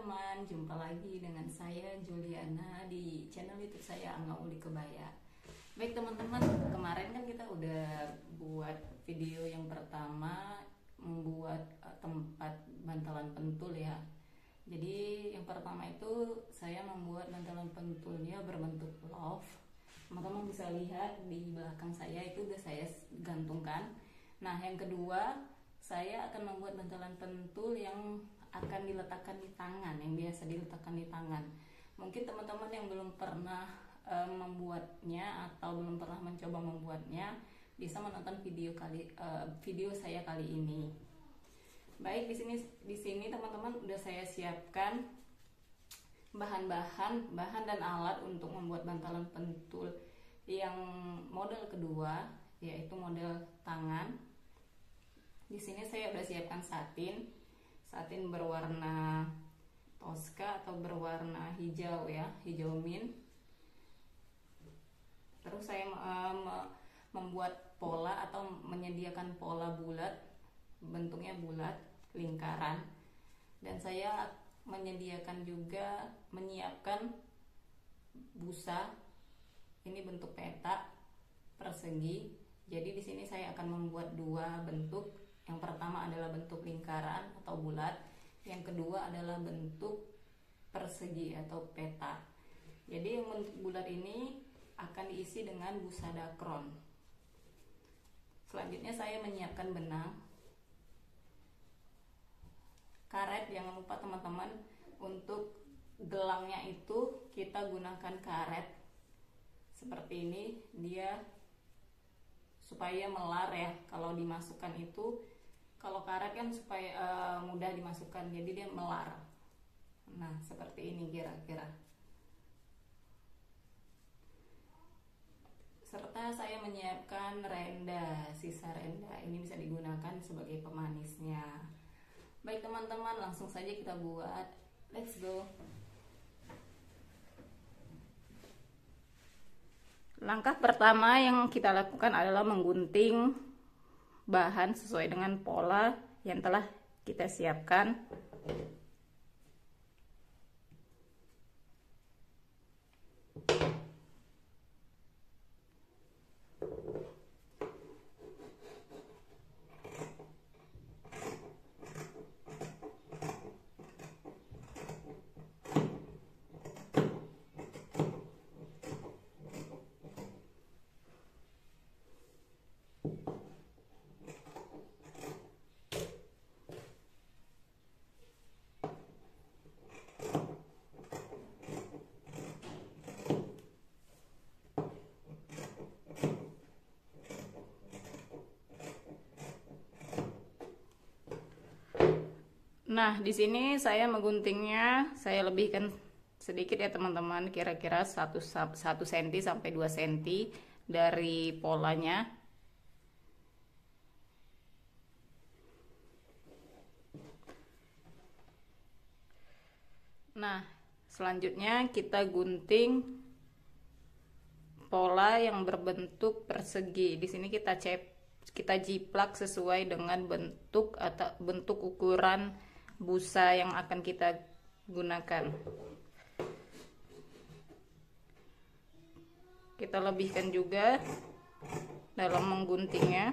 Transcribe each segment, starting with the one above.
teman-teman, jumpa lagi dengan saya Juliana di channel YouTube saya Angga Uli Kebaya. Baik teman-teman, kemarin kan kita udah buat video yang pertama membuat tempat bantalan pentul ya. Jadi yang pertama itu saya membuat bantalan pentulnya berbentuk love. Teman-teman bisa lihat di belakang saya itu udah saya gantungkan. Nah yang kedua, saya akan membuat bantalan pentul yang akan diletakkan di tangan, yang biasa diletakkan di tangan. Mungkin teman-teman yang belum pernah membuatnya atau belum pernah mencoba membuatnya bisa menonton video saya kali ini. Baik, di sini teman-teman udah saya siapkan bahan dan alat untuk membuat bantalan pentul yang model kedua, yaitu model tangan. Di sini saya udah siapkan satin berwarna Tosca atau berwarna hijau ya, hijau mint. Terus saya membuat pola atau menyediakan pola bulat, bentuknya bulat, lingkaran. Dan saya menyiapkan busa. Ini bentuk peta persegi. Jadi di sini saya akan membuat dua bentuk. Yang pertama adalah bentuk lingkaran atau bulat, yang kedua adalah bentuk persegi atau peta. Jadi yang bentuk bulat ini akan diisi dengan busa dakron. Selanjutnya saya menyiapkan benang, karet. Jangan lupa teman-teman, untuk gelangnya itu kita gunakan karet seperti ini, dia supaya melar ya. Kalau dimasukkan itu, kalau karet kan supaya mudah dimasukkan, jadi dia melar. Nah seperti ini kira-kira. Serta saya menyiapkan renda, sisa renda ini bisa digunakan sebagai pemanisnya. Baik teman-teman, langsung saja kita buat. Let's go. Langkah pertama yang kita lakukan adalah menggunting bahan sesuai dengan pola yang telah kita siapkan. Nah, di sini saya mengguntingnya, saya lebihkan sedikit ya teman-teman, kira-kira 1 cm sampai 2 cm dari polanya. Nah, selanjutnya kita gunting pola yang berbentuk persegi. Di sini kita jiplak sesuai dengan bentuk atau bentuk ukuran busa yang akan kita gunakan. Kita lebihkan juga dalam mengguntingnya.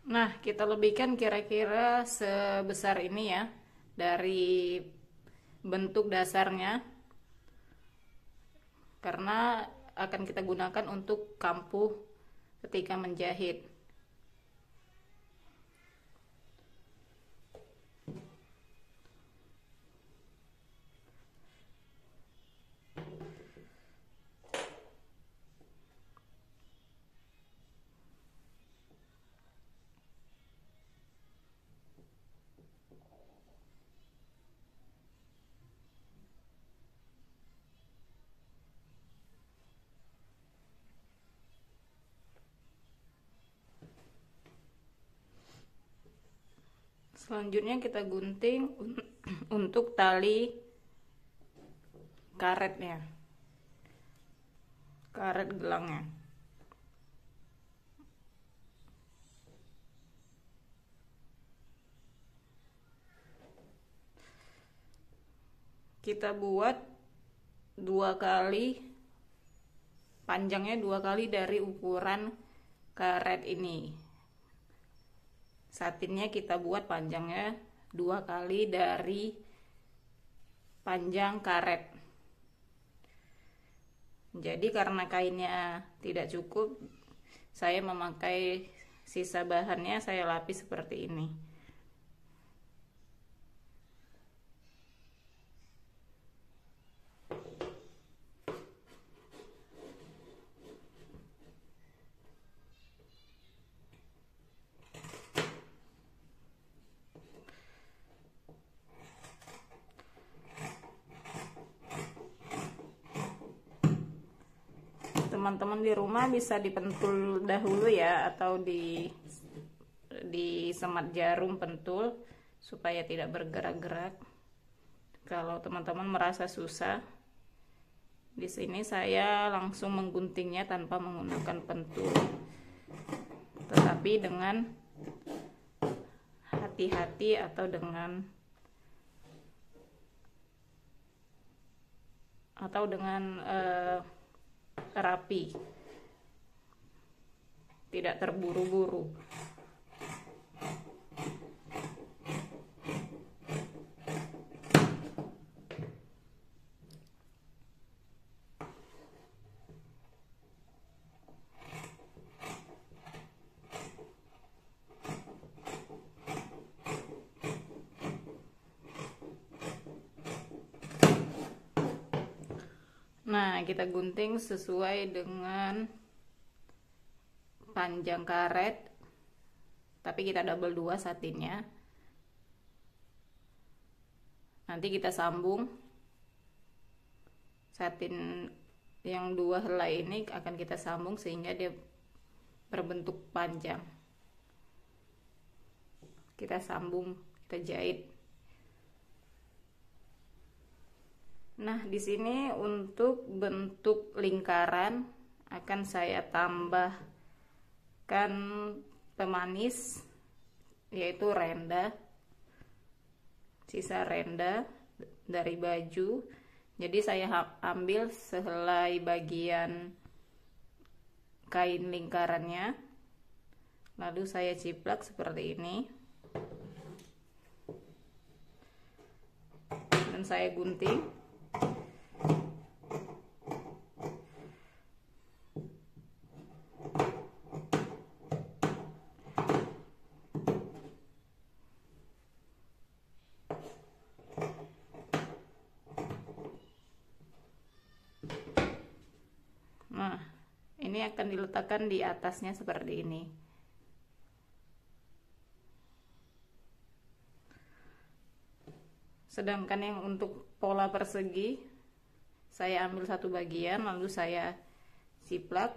Nah, kita lebihkan kira-kira sebesar ini ya, dari bentuk dasarnya, karena akan kita gunakan untuk kampuh ketika menjahit. Selanjutnya kita gunting untuk tali karetnya, karet gelangnya. Kita buat 2 kali, panjangnya 2 kali dari ukuran karet ini. Satinnya kita buat panjangnya 2 kali dari panjang karet. Jadi karena kainnya tidak cukup, saya memakai sisa bahannya, saya lapis seperti ini. Teman-teman di rumah bisa dipentul dahulu ya, atau di semat jarum pentul supaya tidak bergerak-gerak. Kalau teman-teman merasa susah, di sini saya langsung mengguntingnya tanpa menggunakan pentul, tetapi dengan hati-hati atau dengan rapi, tidak terburu-buru. Nah, kita gunting sesuai dengan panjang karet, tapi kita double 2 satinnya. Nanti kita sambung satin yang 2 helai ini, akan kita sambung sehingga dia berbentuk panjang. Kita sambung, kita jahit. Nah, di sini untuk bentuk lingkaran akan saya tambahkan pemanis, yaitu renda, sisa renda dari baju. Jadi saya ambil sehelai bagian kain lingkarannya, lalu saya ciplak seperti ini, dan saya gunting. Nah, ini akan diletakkan di atasnya seperti ini. Sedangkan yang untuk pola persegi, saya ambil satu bagian lalu saya ciplak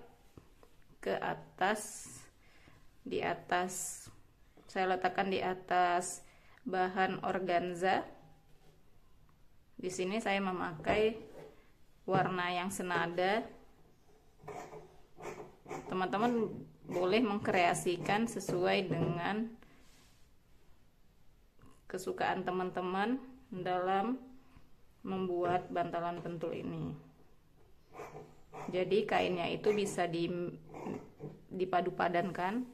ke atas, saya letakkan di atas bahan organza. Di sini saya memakai warna yang senada. Teman-teman boleh mengkreasikan sesuai dengan kesukaan teman-teman dalam membuat bantalan pentul ini. Jadi kainnya itu bisa dipadu-padankan,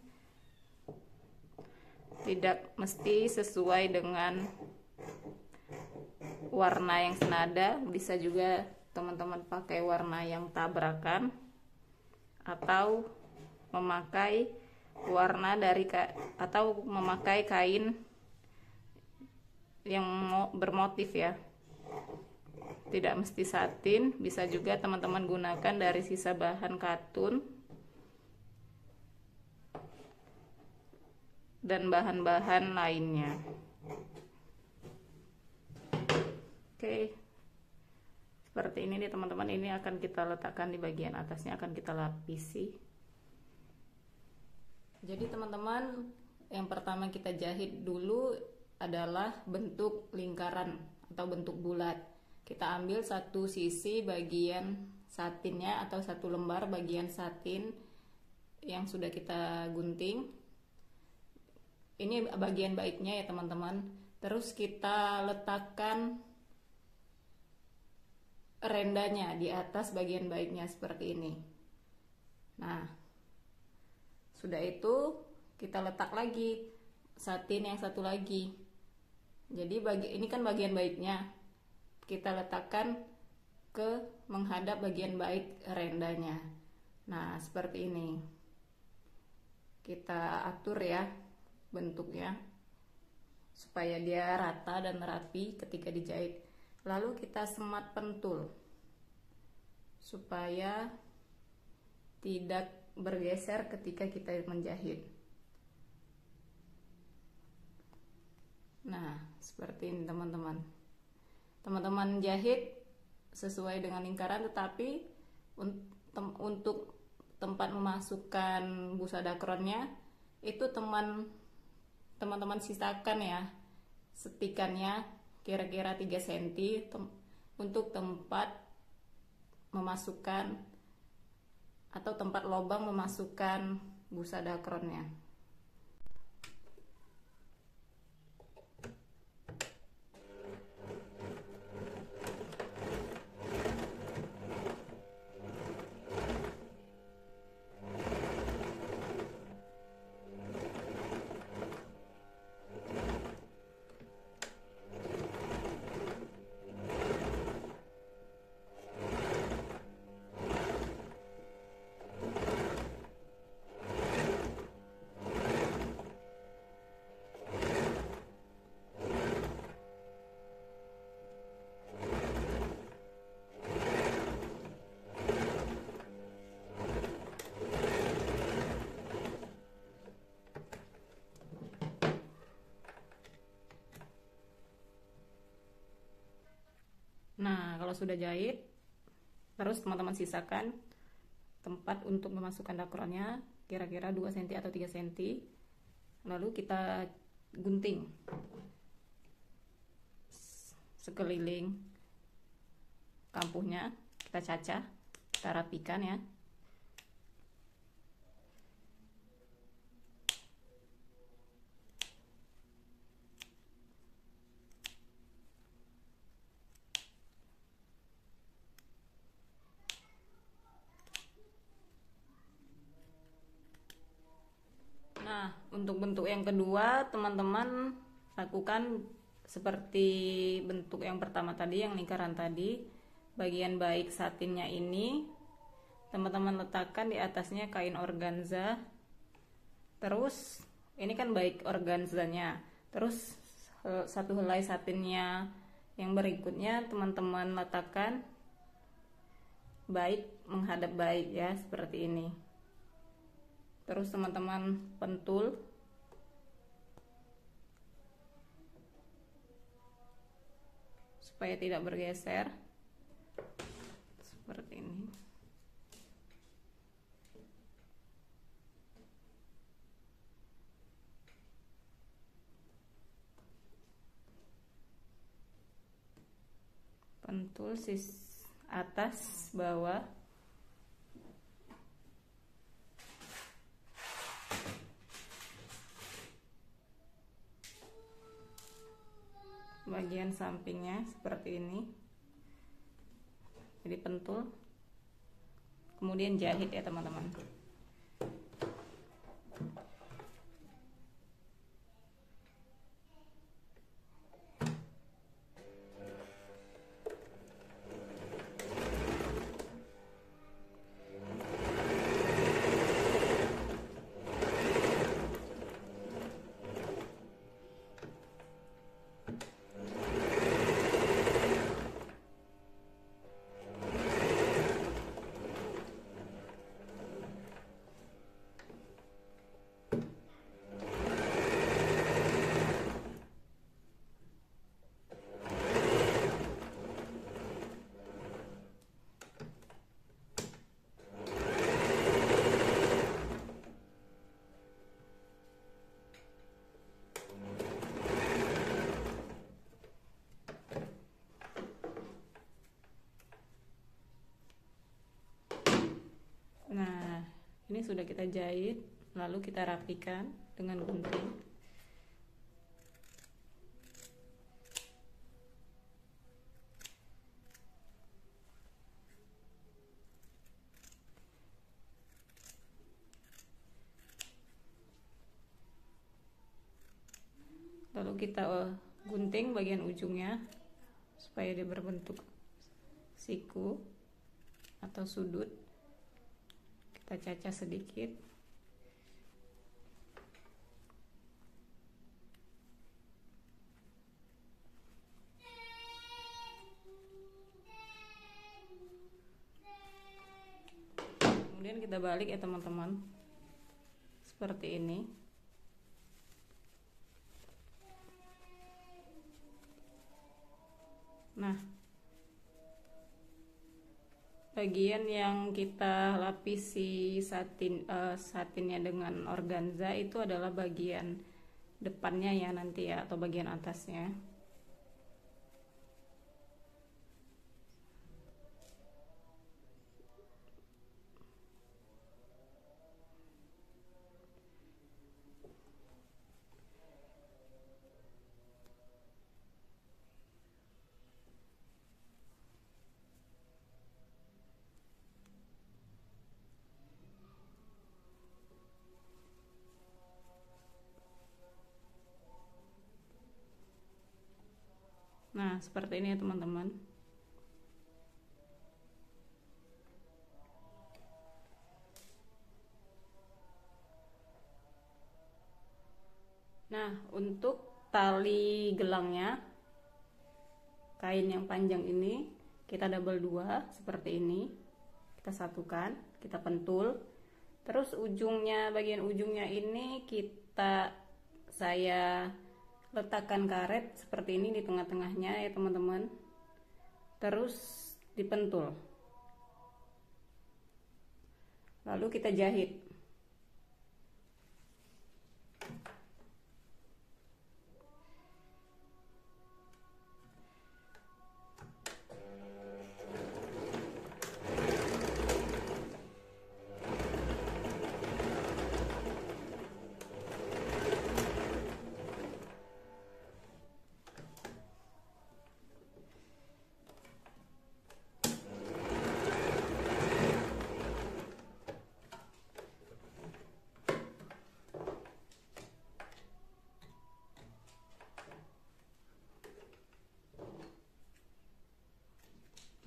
tidak mesti sesuai dengan warna yang senada. Bisa juga teman-teman pakai warna yang tabrakan, atau memakai warna atau memakai kain yang bermotif ya, tidak mesti satin. Bisa juga teman-teman gunakan dari sisa bahan katun dan bahan-bahan lainnya. Oke, seperti ini nih teman-teman. Ini akan kita letakkan di bagian atasnya, akan kita lapisi. Jadi teman-teman, yang pertama kita jahit dulu adalah bentuk lingkaran atau bentuk bulat. Kita ambil satu sisi bagian satinnya atau satu lembar bagian satin yang sudah kita gunting. Ini bagian baiknya ya teman-teman. Terus kita letakkan rendanya di atas bagian baiknya seperti ini. Nah, sudah itu kita letak lagi satin yang satu lagi. Jadi ini kan bagian baiknya, kita letakkan ke menghadap bagian baik rendanya. Nah, seperti ini. Kita atur ya bentuknya supaya dia rata dan rapi ketika dijahit. Lalu kita semat pentul supaya tidak bergeser ketika kita menjahit. Nah, seperti ini teman-teman. Teman-teman jahit sesuai dengan lingkaran, tetapi untuk tempat memasukkan busa dakronnya itu teman-teman sisakan ya setikannya kira-kira 3 cm untuk tempat memasukkan atau tempat lubang memasukkan busa dakronnya. Nah, kalau sudah jahit, terus teman-teman sisakan tempat untuk memasukkan dakronnya kira-kira 2 cm atau 3 cm. Lalu kita gunting sekeliling kampuhnya, kita cacah, kita rapikan ya. Nah, untuk bentuk yang kedua, teman-teman lakukan seperti bentuk yang pertama tadi, yang lingkaran tadi. Bagian baik satinnya ini teman-teman letakkan di atasnya kain organza. Terus ini kan baik organzanya. Terus satu helai satinnya yang berikutnya teman-teman letakkan baik menghadap baik ya, seperti ini. Terus teman-teman pentul supaya tidak bergeser seperti ini. Pentul atas bawah. Bagian sampingnya seperti ini. Jadi pentul, kemudian jahit ya teman-teman. ini sudah kita jahit, lalu kita rapikan dengan gunting. Lalu kita gunting bagian ujungnya supaya dia berbentuk siku atau sudut. Kita cacah sedikit. Kemudian kita balik ya teman-teman, seperti ini. Nah, bagian yang kita lapisi satinnya dengan organza itu adalah bagian depannya ya nanti ya, atau bagian atasnya. Nah, seperti ini ya teman-teman. Nah, untuk tali gelangnya, kain yang panjang ini kita double 2 seperti ini. Kita satukan, kita pentul. Terus ujungnya, bagian ujungnya ini saya letakkan karet seperti ini di tengah-tengahnya ya teman-teman. Terus dipentul. Lalu kita jahit.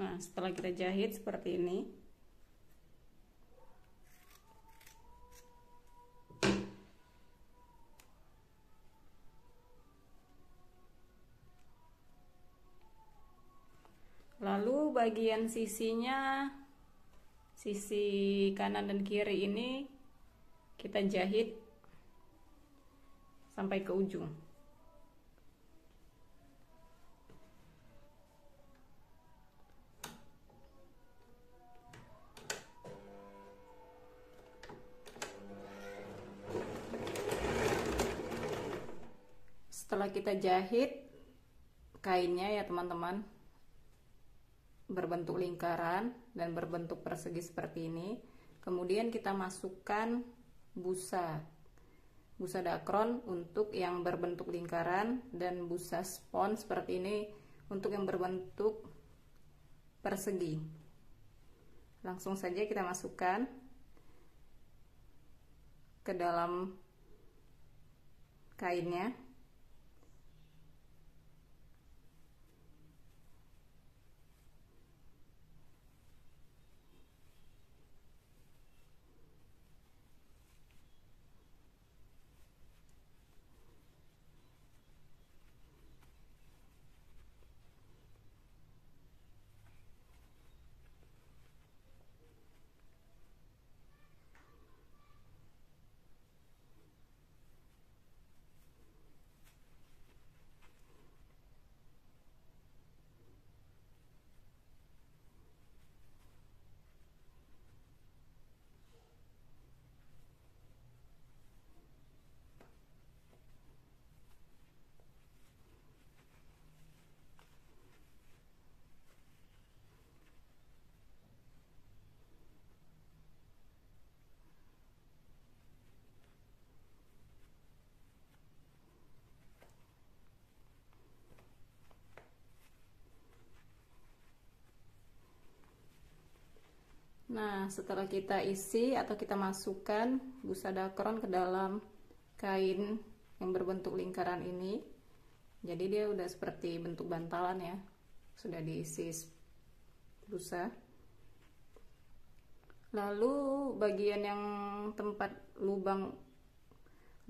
Nah, setelah kita jahit seperti ini, lalu bagian sisinya, sisi kanan dan kiri ini kita jahit sampai ke ujung. Setelah kita jahit kainnya ya teman-teman, berbentuk lingkaran dan berbentuk persegi seperti ini, kemudian kita masukkan busa dakron untuk yang berbentuk lingkaran dan busa spon seperti ini untuk yang berbentuk persegi. Langsung saja kita masukkan ke dalam kainnya. Nah, setelah kita isi atau kita masukkan busa dakron ke dalam kain yang berbentuk lingkaran ini, jadi dia udah seperti bentuk bantalan ya, sudah diisi busa. Lalu bagian yang tempat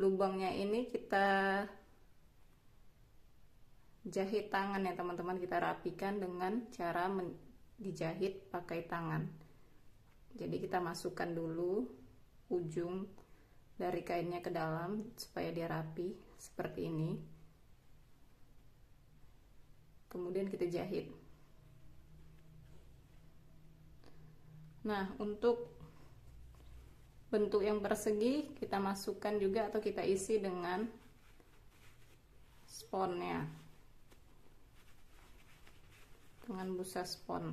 lubangnya ini kita jahit tangan ya teman-teman, kita rapikan dengan cara dijahit pakai tangan. Jadi kita masukkan dulu ujung dari kainnya ke dalam supaya dia rapi seperti ini, kemudian kita jahit. Nah, untuk bentuk yang persegi kita masukkan juga atau kita isi dengan sponnya, dengan busa spon.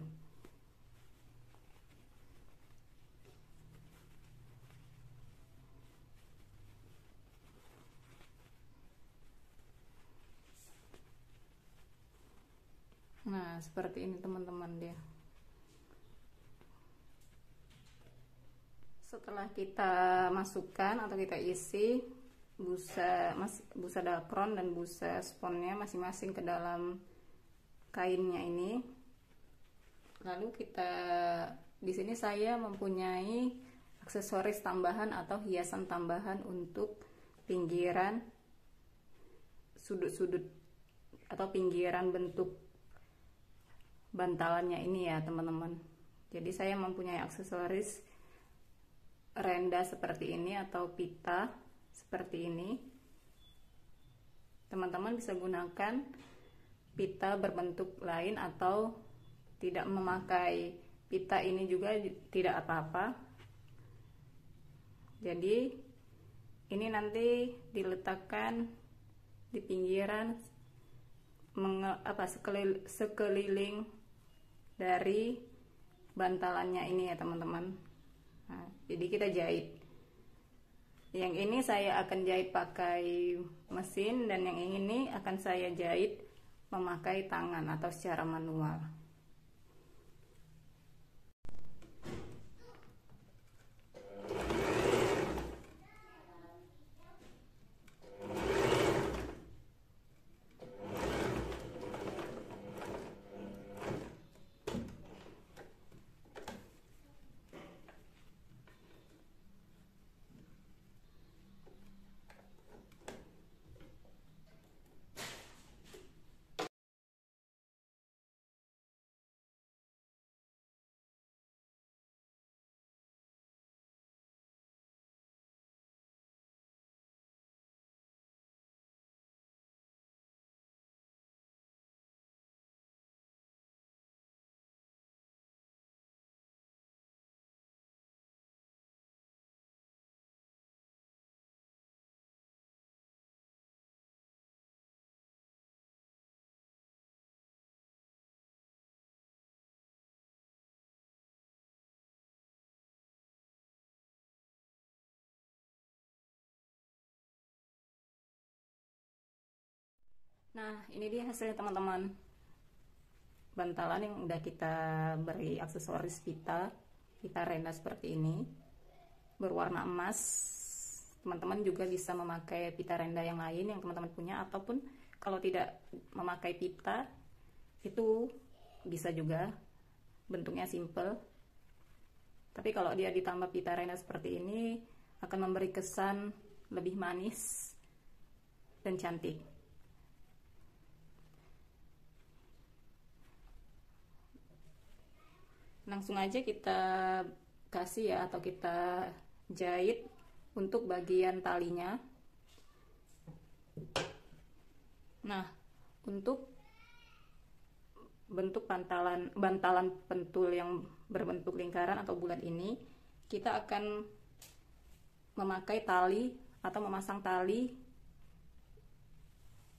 Nah, seperti ini teman-teman dia. Setelah kita masukkan atau kita isi busa dakron dan busa sponnya masing-masing ke dalam kainnya ini, lalu kita di sini saya mempunyai aksesoris tambahan atau hiasan tambahan untuk pinggiran sudut-sudut atau pinggiran bentuk bantalannya ini ya teman-teman. Jadi saya mempunyai aksesoris renda seperti ini atau pita seperti ini. Teman-teman bisa gunakan pita berbentuk lain atau tidak memakai pita ini juga tidak apa-apa. Jadi ini nanti diletakkan di pinggiran sekeliling dari bantalannya ini ya teman-teman. Nah, jadi kita jahit. Yang ini saya akan jahit pakai mesin, dan yang ini akan saya jahit memakai tangan atau secara manual. Nah, ini dia hasilnya teman-teman. Bantalan yang udah kita beri aksesoris pita renda seperti ini, berwarna emas. Teman-teman juga bisa memakai pita renda yang lain yang teman-teman punya, ataupun kalau tidak memakai pita itu bisa juga, bentuknya simple. Tapi kalau dia ditambah pita renda seperti ini akan memberi kesan lebih manis dan cantik. Langsung aja kita kasih ya, atau kita jahit untuk bagian talinya. Nah, untuk bentuk bantalan pentul yang berbentuk lingkaran atau bulat ini, kita akan memakai tali atau memasang tali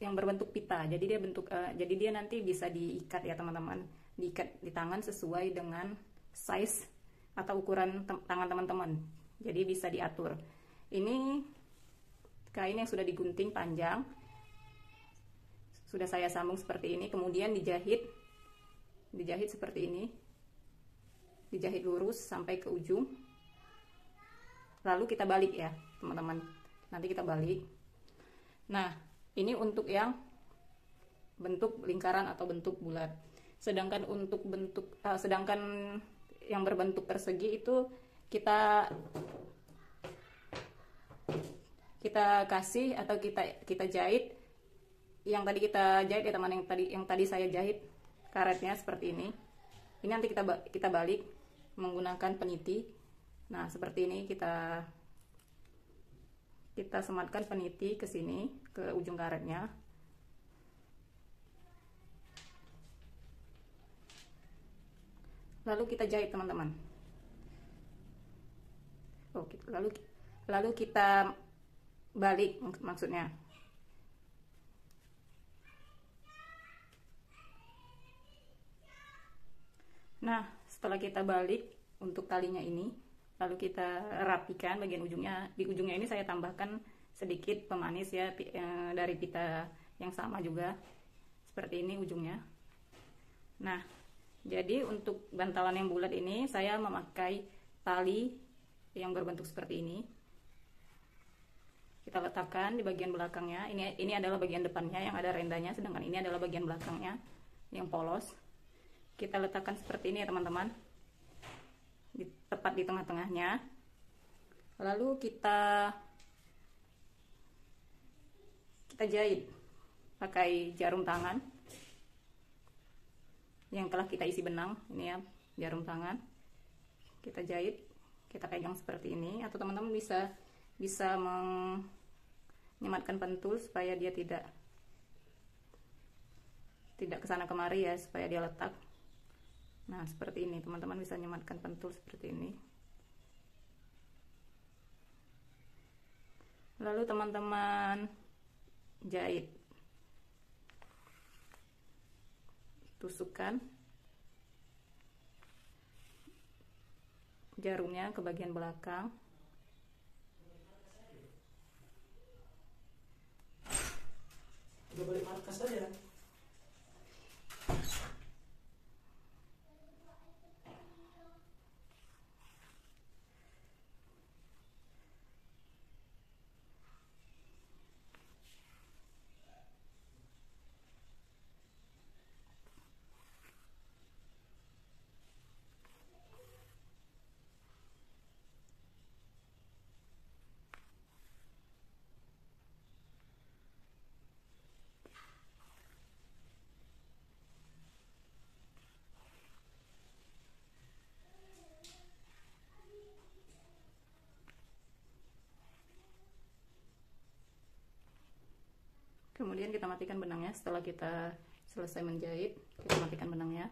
yang berbentuk pita. Jadi dia nanti bisa diikat ya teman-teman, diikat di tangan sesuai dengan size atau ukuran tangan teman-teman. Jadi bisa diatur. Ini kain yang sudah digunting panjang, sudah saya sambung seperti ini, kemudian dijahit seperti ini. dijahit lurus sampai ke ujung, lalu kita balik ya teman-teman, nanti kita balik. Nah ini untuk yang bentuk lingkaran atau bentuk bulat. Sedangkan untuk sedangkan yang berbentuk persegi itu kita kasih atau kita jahit yang tadi kita jahit ya teman, yang tadi saya jahit karetnya seperti ini. Ini nanti kita balik menggunakan peniti. Nah seperti ini kita sematkan peniti ke sini, ke ujung karetnya. Lalu kita jahit teman-teman. Lalu kita balik maksudnya. Nah setelah kita balik untuk talinya ini, lalu kita rapikan bagian ujungnya. Di ujungnya ini saya tambahkan sedikit pemanis ya, dari pita yang sama juga, seperti ini ujungnya. Nah jadi untuk bantalan yang bulat ini saya memakai tali yang berbentuk seperti ini. Kita letakkan di bagian belakangnya. Ini adalah bagian depannya yang ada rendanya, sedangkan ini adalah bagian belakangnya yang polos. Kita letakkan seperti ini ya teman-teman, tepat di tengah-tengahnya. Lalu kita jahit pakai jarum tangan yang telah kita isi benang. Ini ya jarum tangan, kita jahit, kita pegang seperti ini, atau teman-teman bisa menyematkan pentul supaya dia tidak kesana kemari ya, supaya dia letak. Nah seperti ini teman-teman, bisa nyematkan pentul seperti ini. Lalu teman-teman jahit, tusukkan jarumnya ke bagian belakang. Udah balik markas aja. Kemudian kita matikan benangnya. Setelah kita selesai menjahit, kita matikan benangnya.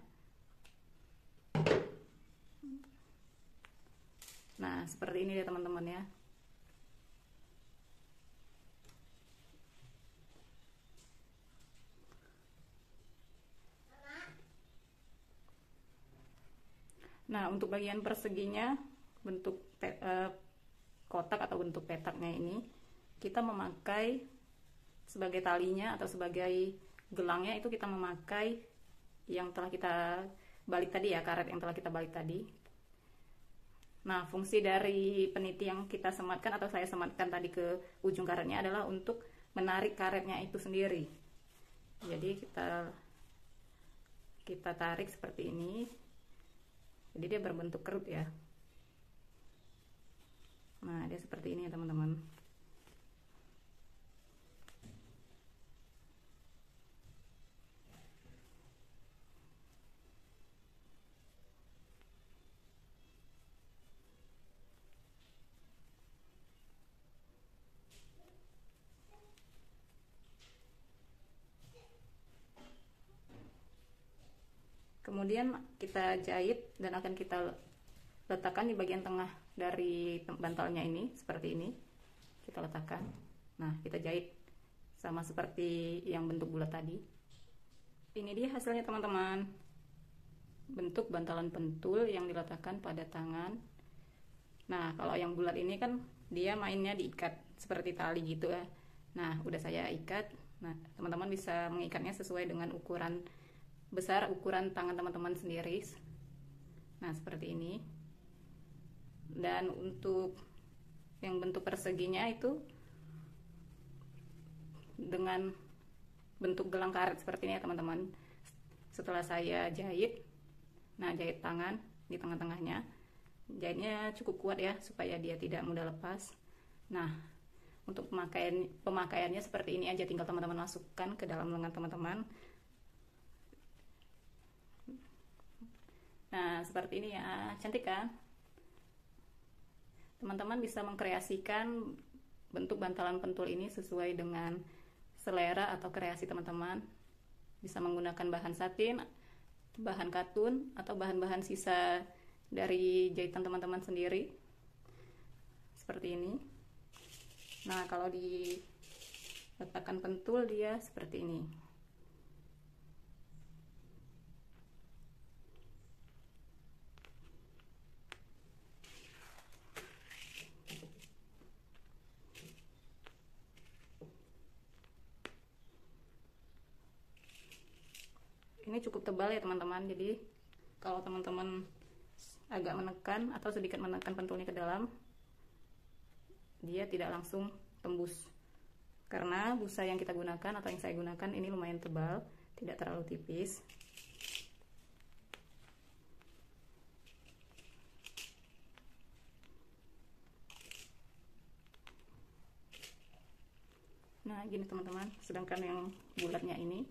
Nah seperti ini ya teman-teman ya. Nah untuk bagian perseginya, bentuk kotak atau bentuk petaknya ini, kita memakai sebagai talinya atau sebagai gelangnya itu kita memakai yang telah kita balik tadi ya, karet yang telah kita balik tadi. Nah fungsi dari peniti yang kita sematkan atau saya sematkan tadi ke ujung karetnya adalah untuk menarik karetnya itu sendiri. Jadi kita tarik seperti ini, jadi dia berbentuk kerut ya. Nah dia seperti ini ya teman-teman. Kemudian kita jahit dan akan kita letakkan di bagian tengah dari bantalnya ini, seperti ini. Kita letakkan. Nah, kita jahit sama seperti yang bentuk bulat tadi. Ini dia hasilnya teman-teman. Bentuk bantalan pentul yang diletakkan pada tangan. Nah, kalau yang bulat ini kan dia mainnya diikat seperti tali gitu ya. Nah, udah saya ikat. Nah, teman-teman bisa mengikatnya sesuai dengan ukuran besar, ukuran tangan teman-teman sendiri. Nah, seperti ini. Dan untuk yang bentuk perseginya itu dengan bentuk gelang karet seperti ini ya teman-teman. Setelah saya jahit, nah jahit tangan di tengah-tengahnya, jahitnya cukup kuat ya supaya dia tidak mudah lepas. Nah, untuk pemakaiannya seperti ini aja, tinggal teman-teman masukkan ke dalam lengan teman-teman. Nah, seperti ini ya, cantik kan? Teman-teman bisa mengkreasikan bentuk bantalan pentul ini sesuai dengan selera atau kreasi teman-teman. Bisa menggunakan bahan satin, bahan katun, atau bahan-bahan sisa dari jahitan teman-teman sendiri. Seperti ini. Nah, kalau diletakkan pentul dia seperti ini. Ini cukup tebal ya teman-teman, jadi kalau teman-teman agak menekan atau sedikit menekan pentulnya ke dalam, dia tidak langsung tembus, karena busa yang kita gunakan atau yang saya gunakan ini lumayan tebal, tidak terlalu tipis. Nah, gini teman-teman, sedangkan yang bulatnya ini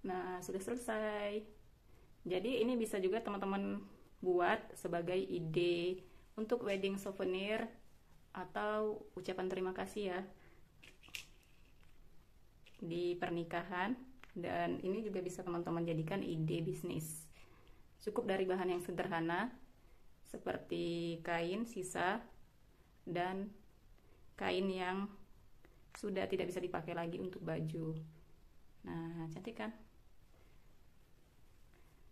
nah, sudah selesai. Jadi ini bisa juga teman-teman buat sebagai ide untuk wedding souvenir atau ucapan terima kasih ya di pernikahan. Dan ini juga bisa teman-teman jadikan ide bisnis. Cukup dari bahan yang sederhana seperti kain sisa dan kain yang sudah tidak bisa dipakai lagi untuk baju. Nah, cantik kan?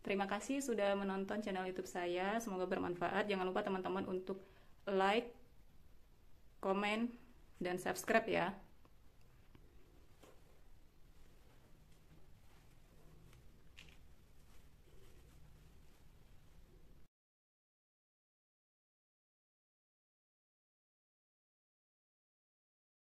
Terima kasih sudah menonton channel YouTube saya. Semoga bermanfaat. Jangan lupa teman-teman untuk like, komen, dan subscribe ya.